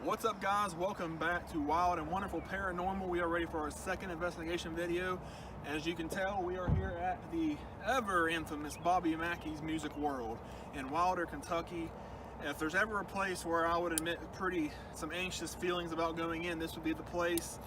What's up, guys? Welcome back to Wild and Wonderful Paranormal. We are ready for our second investigation video. As you can tell, we are here at the ever infamous Bobby Mackey's Music World in Wilder, Kentucky. If there's ever a place where I would admit some anxious feelings about going in, this would be the place,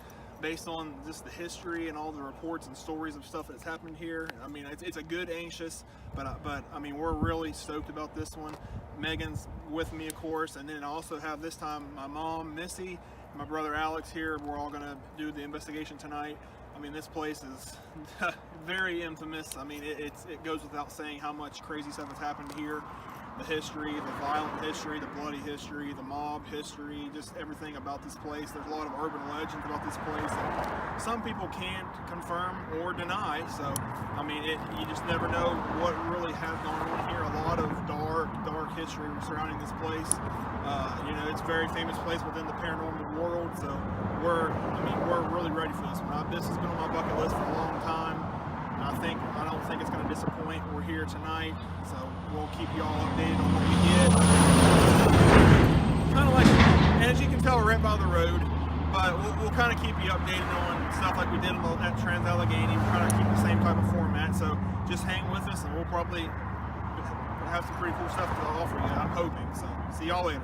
based on just the history and all the reports and stories of stuff that's happened here. I mean, it's a good anxious, but I mean, we're really stoked about this one. Megan's with me, of course, and then I also have this time my mom, Missy, and my brother Alex here. We're all gonna do the investigation tonight. I mean, this place is very infamous. I mean, it goes without saying how much crazy stuff has happened here. The history, the violent history, the bloody history, the mob history, just everything about this place. There's a lot of urban legends about this place that some people can't confirm or deny. So, I mean, you just never know what really has gone on here. A lot of dark history surrounding this place. You know, it's a very famous place within the paranormal world. So we're really ready for this one. This has been on my bucket list for a long time. I don't think it's going to disappoint. We're here tonight, so we'll keep you all updated on what we get. Kind of like, as you can tell, we're right by the road, but we'll kind of keep you updated on stuff like we did at Trans-Allegheny. We're trying to keep the same type of format, so just hang with us, and we'll probably have some pretty cool stuff to offer you, I'm hoping. So, see y'all later.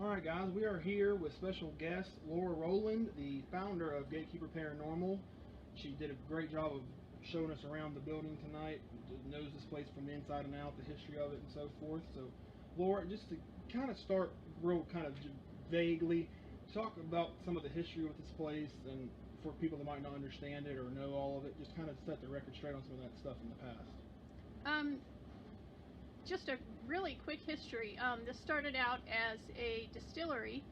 Alright guys, we are here with special guest Laura Rowland, the founder of Gatekeeper Paranormal. She did a great job of showing us around the building tonight, knows this place from the inside and out, the history of it and so forth. So Laura, just to kind of start real kind of vaguely, talk about some of the history with this place, and for people that might not understand it or know all of it, just kind of set the record straight on some of that stuff in the past. Just a really quick history. This started out as a distillery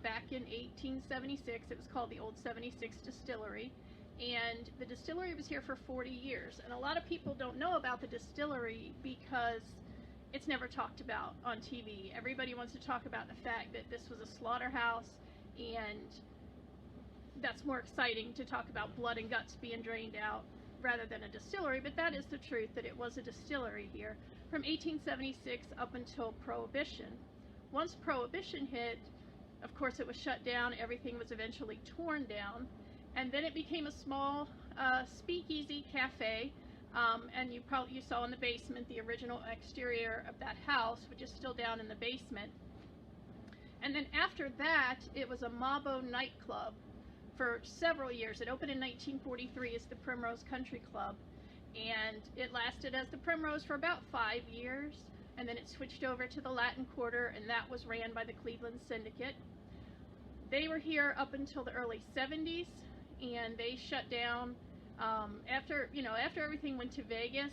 back in 1876. It was called the Old 76 Distillery, and the distillery was here for 40 years. And a lot of people don't know about the distillery because it's never talked about on TV. Everybody wants to talk about the fact that this was a slaughterhouse, and that's more exciting to talk about blood and guts being drained out rather than a distillery, but that is the truth, that it was a distillery here from 1876 up until Prohibition. Once Prohibition hit, of course it was shut down, everything was eventually torn down, and then it became a small speakeasy cafe, and you saw in the basement the original exterior of that house, which is still down in the basement. And then after that, it was a Mabo nightclub for several years. It opened in 1943 as the Primrose Country Club, and it lasted as the Primrose for about 5 years, and then it switched over to the Latin Quarter, and that was ran by the Cleveland Syndicate. They were here up until the early 70s, and they shut down after everything went to Vegas.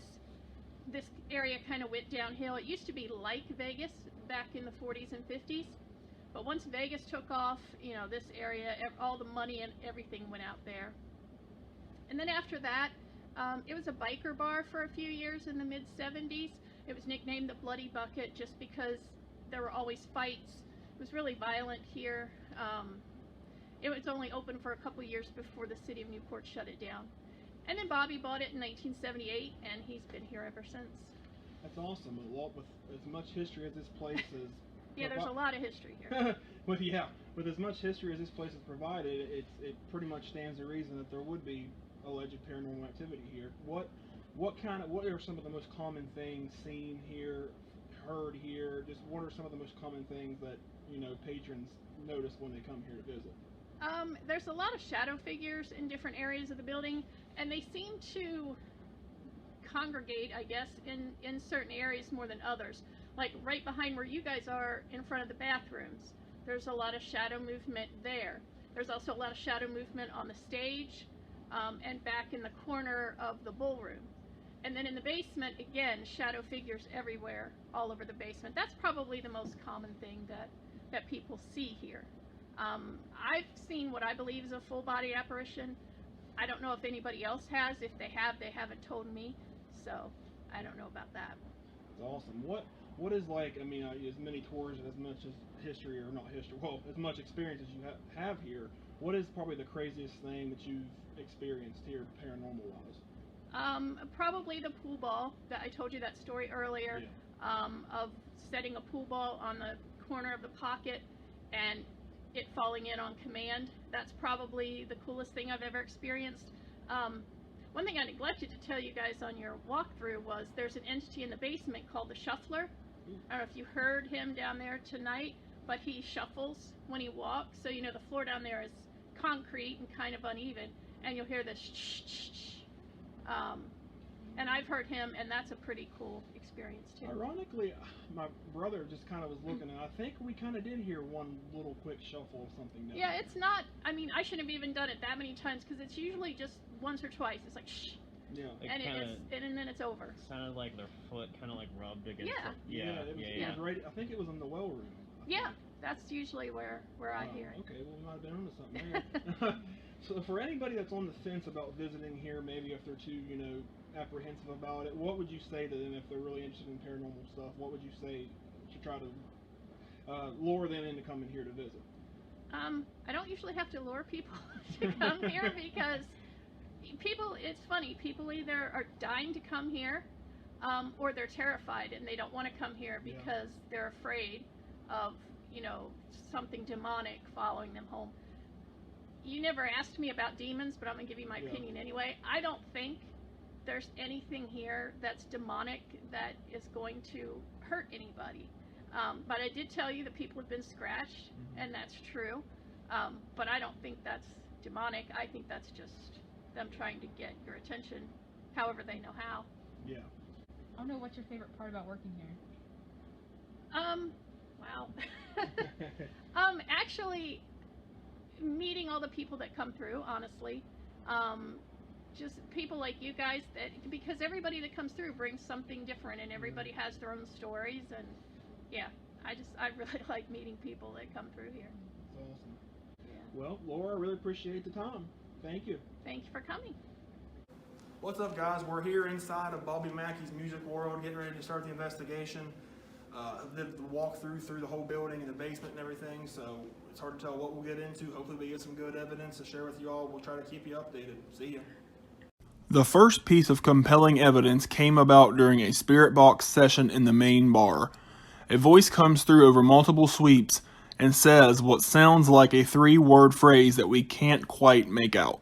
This area kind of went downhill. It used to be like Vegas back in the 40s and 50s, but once Vegas took off, this area, all the money and everything went out there. And then after that, it was a biker bar for a few years in the mid-70s. It was nicknamed the Bloody Bucket just because there were always fights. It was really violent here. It was only open for a couple years before the city of Newport shut it down. And then Bobby bought it in 1978, and he's been here ever since. That's awesome. A lot with as much history as this place is. Yeah, there's a lot of history here. Well, yeah, with as much history as this place has provided, it pretty much stands to reason that there would be alleged paranormal activity here. What are some of the most common things seen here, heard here? Just what are some of the most common things that patrons notice when they come here to visit? There's a lot of shadow figures in different areas of the building, and they seem to congregate, I guess, in certain areas more than others. Like right behind where you guys are in front of the bathrooms, there's a lot of shadow movement there. There's also a lot of shadow movement on the stage and back in the corner of the ballroom. And then in the basement, again, shadow figures everywhere, all over the basement. That's probably the most common thing that people see here. I've seen what I believe is a full body apparition. I don't know if anybody else has. If they have, they haven't told me. So I don't know about that. That's awesome. What is like, I mean, as many tours and as much as history, or not history, well, as much experience as you have here, what is probably the craziest thing that you've experienced here paranormal wise? Probably the pool ball that I told you that story earlier, Yeah. Of setting a pool ball on the corner of the pocket and it falling in on command. That's probably the coolest thing I've ever experienced. One thing I neglected to tell you guys on your walkthrough was there's an entity in the basement called the Shuffler. I don't know if you heard him down there tonight, but he shuffles when he walks. So, you know, the floor down there is concrete and kind of uneven, and you'll hear this shh, shh, shh. And I've heard him, and that's a pretty cool experience too. Ironically, my brother just kind of was looking, and I think we kind of did hear one little quick shuffle of something. Yeah, it's not, I mean, I shouldn't have even done it that many times, because it's usually just once or twice. It's like, shh. Yeah. And then it's over. Sounded like their foot kind of like rubbed against Yeah. it. It was right, I think it was in the well room. Yeah, that's usually where I hear it. Okay, well, we might have been onto something there. So for anybody that's on the fence about visiting here, maybe if they're too, apprehensive about it, what would you say to them if they're really interested in paranormal stuff? What would you say to try to lure them into coming here to visit? I don't usually have to lure people to come here because it's funny, people either are dying to come here or they're terrified and they don't want to come here because they're afraid of, something demonic following them home. You never asked me about demons, but I'm going to give you my opinion anyway. I don't think there's anything here that's demonic that is going to hurt anybody. But I did tell you that people have been scratched, and that's true. But I don't think that's demonic. I think that's just them trying to get your attention however they know how. Yeah. I don't know, what's your favorite part about working here? Wow. Actually, meeting all the people that come through, honestly. Just people like you guys, because everybody that comes through brings something different, and everybody has their own stories, and I really like meeting people that come through here. That's awesome. Yeah. Well, Laura, I really appreciate the time. Thank you. Thank you for coming. What's up, guys? We're here inside of Bobby Mackey's music world, getting ready to start the investigation. Did the walkthrough through the whole building and the basement and everything, so it's hard to tell what we'll get into. Hopefully we get some good evidence to share with you all. We'll try to keep you updated. See ya. The first piece of compelling evidence came about during a spirit box session in the main bar. A voice comes through over multiple sweeps and says what sounds like a 3-word phrase that we can't quite make out.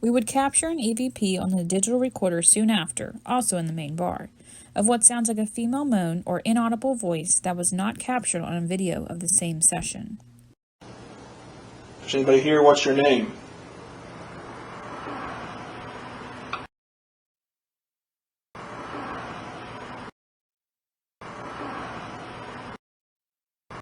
We would capture an EVP on the digital recorder soon after, also in the main bar, of what sounds like a female moan or inaudible voice that was not captured on a video of the same session. Is anybody here? What's your name?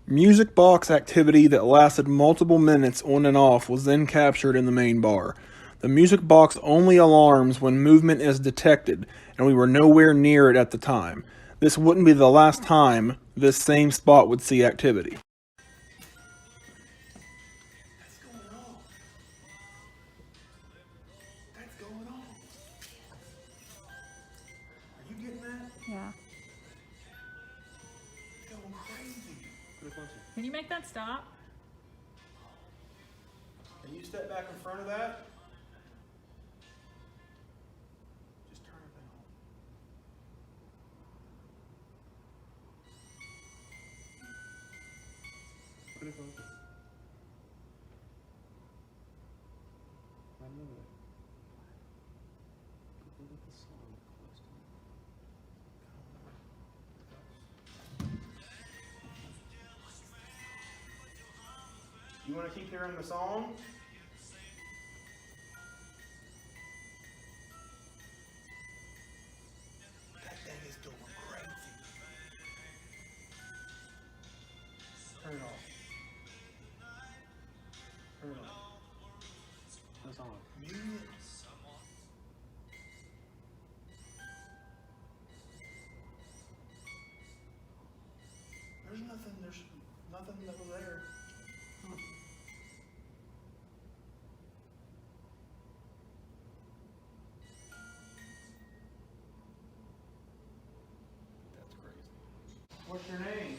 Music box activity that lasted multiple minutes on and off was then captured in the main bar. The music box only alarms when movement is detected, and we were nowhere near it at the time. This wouldn't be the last time this same spot would see activity. That's going on. Are you getting that? Yeah. It's going crazy. Can you make that stop? Can you step back in front of that? Just turn it down. Put it closer. I know that. People with the song close to me. You want to keep hearing the song? That thing is going crazy. Turn it off. Turn it off. What's on? Mute it. There's nothing that was there. That's crazy. What's your name?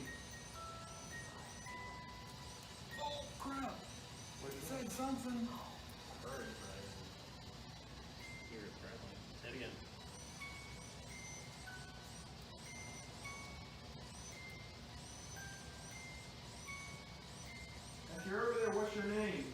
Oh crap! It said something. Hear it crackling. Say it again. If you're over there, what's your name?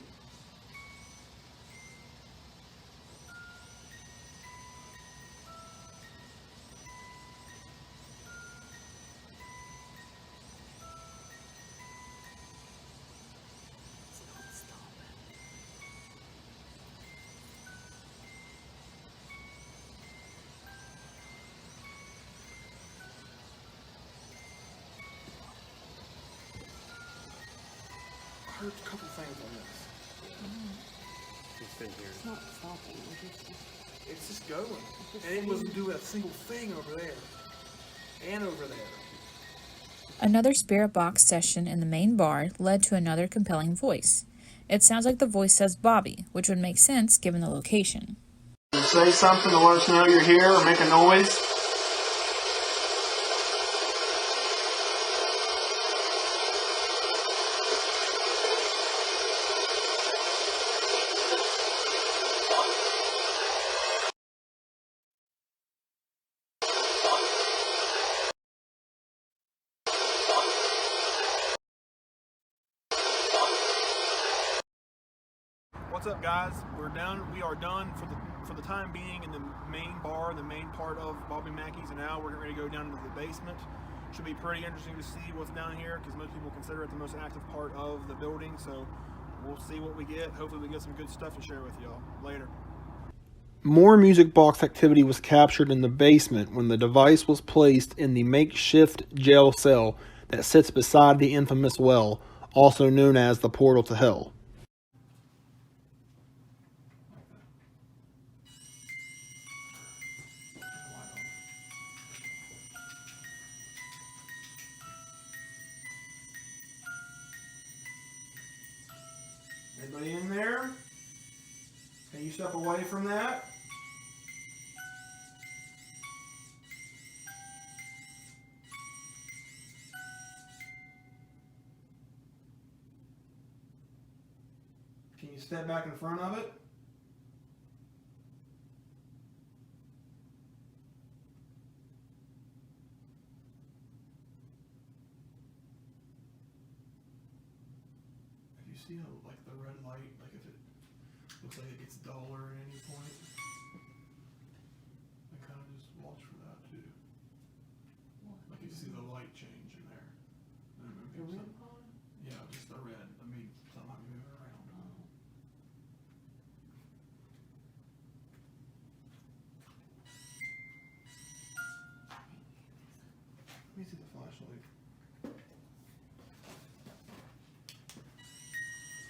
I heard a couple things on this. It's been here. It's not stopping. It's just going. And it wasn't doing a single thing over there. And over there. Another spirit box session in the main bar led to another compelling voice. It sounds like the voice says Bobby, which would make sense given the location. Say something to let us know you're here or make a noise. What's up, guys? We are done for the time being in the main bar, the main part of Bobby Mackey's, and now we're getting ready to go down to the basement. Should be pretty interesting to see what's down here because most people consider it the most active part of the building. So we'll see what we get. Hopefully we get some good stuff to share with y'all later. More music box activity was captured in the basement when the device was placed in the makeshift jail cell that sits beside the infamous well, also known as the portal to hell. Anybody in there? Can you step away from that? Can you step back in front of it? If you see like the red light, like if it looks like it gets duller at any point, I kind of just watch for that too. Like you see the light change in there. Yeah, just the red. I mean, something might be moving around. Let me see the flashlight.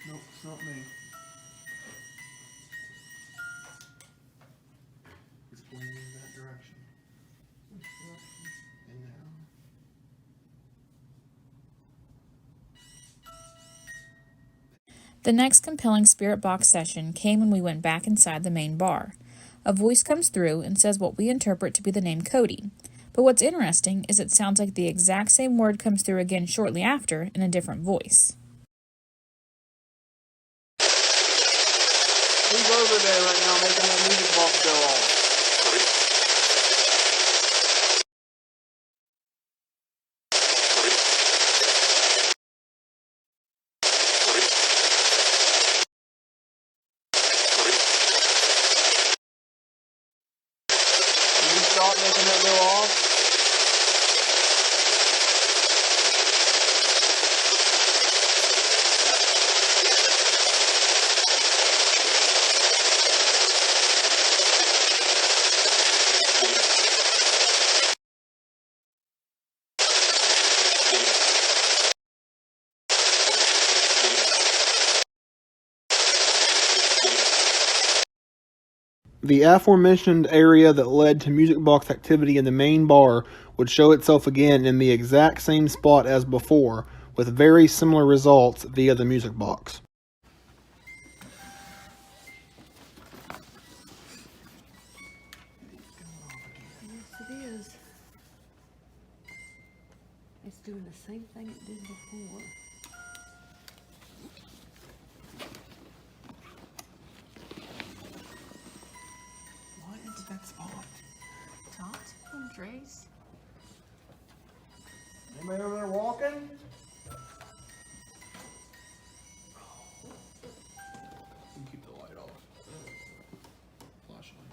Nope, it's not me. It's pointing in that direction. In there. The next compelling spirit box session came when we went back inside the main bar. A voice comes through and says what we interpret to be the name Cody. But what's interesting is it sounds like the exact same word comes through again shortly after in a different voice. Who's over there right now making that music box go off? Can you stop making that go off? The aforementioned area that led to music box activity in the main bar would show itself again in the exact same spot as before, with very similar results via the music box. Yes, it is. It's doing the same thing it did before. What is that spot? Talk to him, Trace. Anybody over there walking? Keep the light off. Flashlight.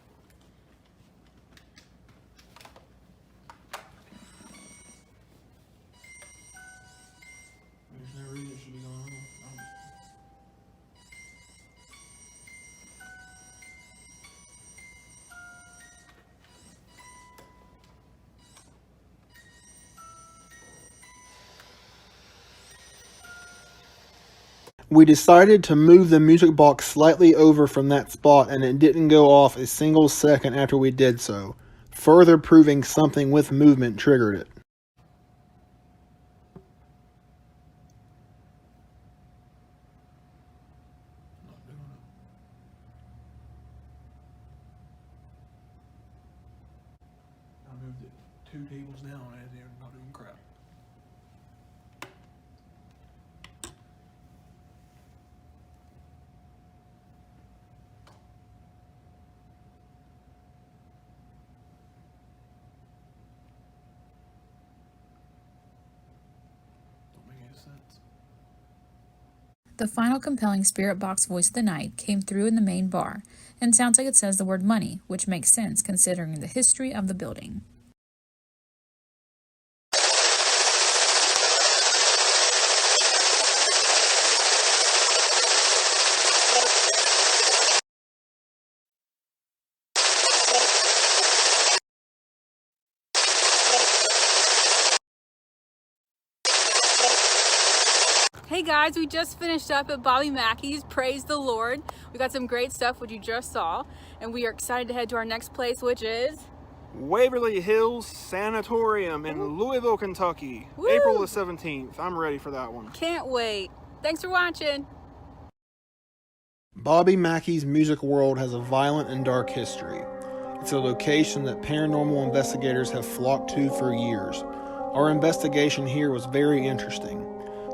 There's no reason it should be going on. We decided to move the music box slightly over from that spot, and it didn't go off a single second after we did so, further proving something with movement triggered it. I moved it 2 tables down and they're not doing crap. Sense. The final compelling spirit box voice of the night came through in the main bar, and sounds like it says the word money, which makes sense considering the history of the building. Hey guys, we just finished up at Bobby Mackey's. Praise the Lord. We got some great stuff, which you just saw, and we are excited to head to our next place, which is Waverly Hills Sanatorium in Louisville, Kentucky. Woo! April the 17th. I'm ready for that one. Can't wait. Thanks for watching. Bobby Mackey's music world has a violent and dark history. It's a location that paranormal investigators have flocked to for years. Our investigation here was very interesting.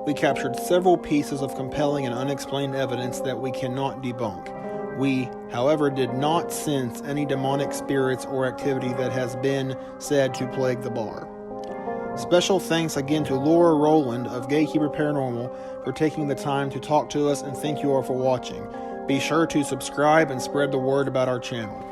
We captured several pieces of compelling and unexplained evidence that we cannot debunk. We, however, did not sense any demonic spirits or activity that has been said to plague the bar. Special thanks again to Laura Rowland of Gatekeeper Paranormal for taking the time to talk to us, and thank you all for watching. Be sure to subscribe and spread the word about our channel.